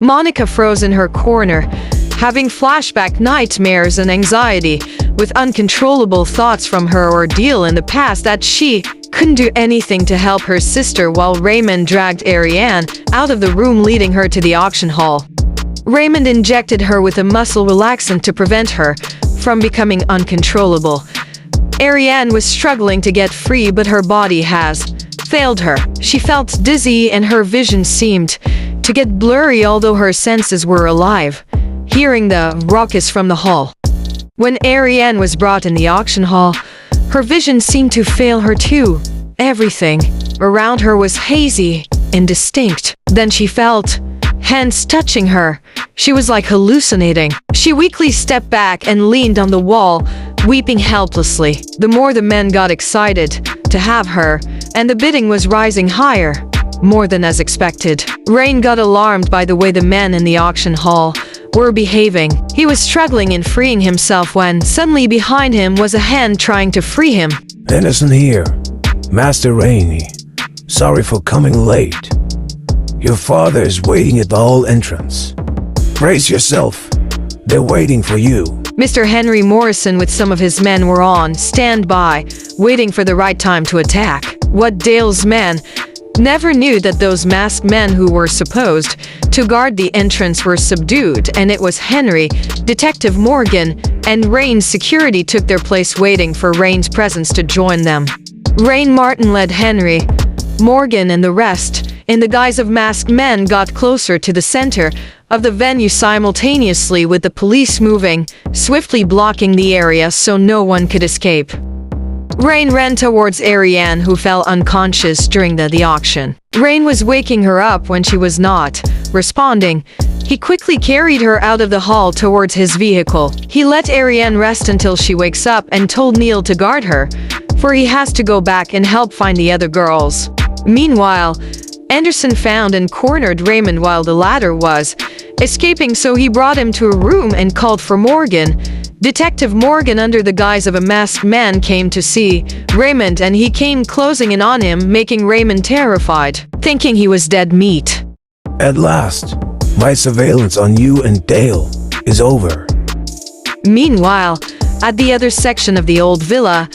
Monica froze in her corner, having flashback nightmares and anxiety, with uncontrollable thoughts from her ordeal in the past that she couldn't do anything to help her sister while Raymond dragged Ariane out of the room, leading her to the auction hall. Raymond injected her with a muscle relaxant to prevent her from becoming uncontrollable. Ariane was struggling to get free, but her body has failed her. She felt dizzy and her vision seemed to get blurry, although her senses were alive, hearing the ruckus from the hall. When Ariane was brought in the auction hall, her vision seemed to fail her too. Everything around her was hazy, indistinct. Then she felt hands touching her. She was like hallucinating. She weakly stepped back and leaned on the wall, weeping helplessly. The more the men got excited to have her, and the bidding was rising higher, more than as expected. Rain got alarmed by the way the men in the auction hall were behaving. He was struggling in freeing himself when suddenly behind him was a hand trying to free him. Anderson here, Master Reigne. Sorry for coming late. Your father is waiting at the hall entrance. Brace yourself. They're waiting for you. Mr. Henry Morrison with some of his men were on standby, waiting for the right time to attack. What Dale's men never knew that those masked men who were supposed to guard the entrance were subdued, and it was Henry, Detective Morgan, and Rain's security took their place, waiting for Rain's presence to join them. Reigne Martin led Henry, Morgan, and the rest, in the guise of masked men, got closer to the center of the venue simultaneously, with the police moving swiftly, blocking the area so no one could escape. Rain ran towards Ariane, who fell unconscious during the auction. Rain was waking her up when she was not responding. He quickly carried her out of the hall towards his vehicle. He let Ariane rest until she wakes up and told Neil to guard her, for he has to go back and help find the other girls. Meanwhile, Anderson found and cornered Raymond while the latter was escaping, so he brought him to a room and called for Morgan. Detective Morgan, under the guise of a masked man, came to see Raymond, and he came closing in on him, making Raymond terrified, thinking he was dead meat. At last, my surveillance on you and Dale is over. Meanwhile, at the other section of the old villa,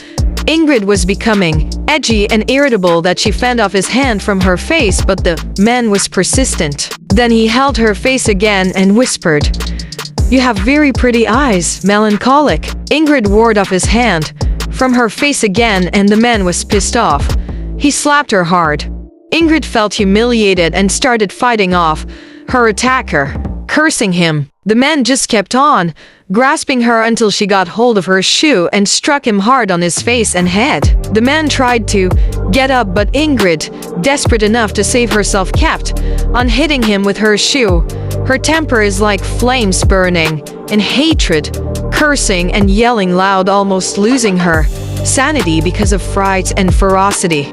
Ingrid was becoming edgy and irritable that she fanned off his hand from her face, but the man was persistent. Then he held her face again and whispered, "You have very pretty eyes, melancholic." Ingrid ward off his hand from her face again, and the man was pissed off. He slapped her hard. Ingrid felt humiliated and started fighting off her attacker, cursing him. The man just kept on grasping her until she got hold of her shoe and struck him hard on his face and head. The man tried to get up, but Ingrid, desperate enough to save herself, kept on hitting him with her shoe. Her temper is like flames burning in hatred, cursing and yelling loud, almost losing her sanity because of fright and ferocity.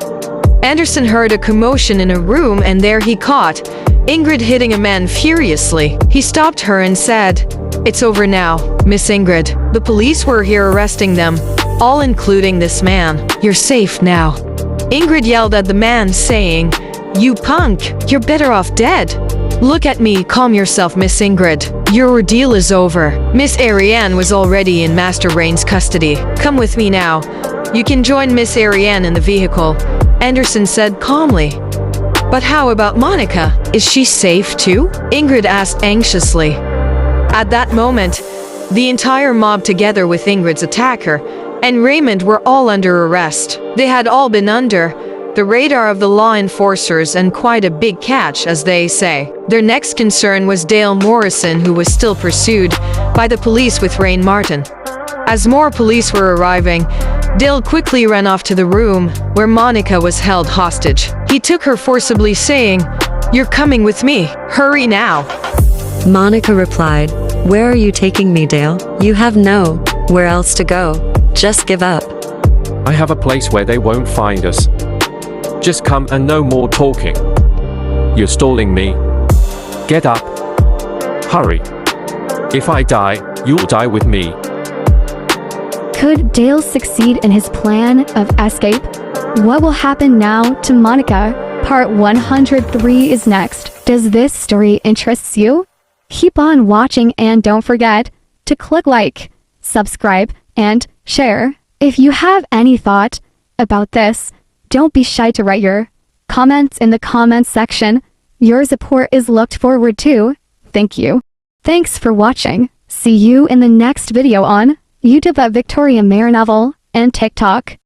Anderson heard a commotion in a room, and there he caught Ingrid hitting a man furiously. He stopped her and said, "It's over now, Miss Ingrid. The police were here arresting them, all including this man. You're safe now." Ingrid yelled at the man, saying, "You punk, you're better off dead. Look at me, calm yourself, Miss Ingrid. Your ordeal is over." Miss Ariane was already in Master Reign's custody. "Come with me now. You can join Miss Ariane in the vehicle," Anderson said calmly. "But how about Monica? Is she safe too?" Ingrid asked anxiously. At that moment, the entire mob, together with Ingrid's attacker and Raymond, were all under arrest. They had all been under the radar of the law enforcers, and quite a big catch, as they say. Their next concern was Dale Morrison, who was still pursued by the police with Reigne Martin. As more police were arriving, Dale quickly ran off to the room where Monica was held hostage. He took her forcibly, saying, "You're coming with me. Hurry now." Monica replied, "Where are you taking me, Dale? You have nowhere else to go. Just give up." "I have a place where they won't find us. Just come and no more talking. You're stalling me. Get up. Hurry. If I die, you'll die with me." Could Dale succeed in his plan of escape? What will happen now to Monica? Part 103 is next. Does this story interest you? Keep on watching and don't forget to click like, subscribe, and share. If you have any thought about this, don't be shy to write your comments in the comments section. Your support is looked forward to. Thank you. Thanks for watching. See you in the next video on YouTube at Victoria Mare Novel and TikTok.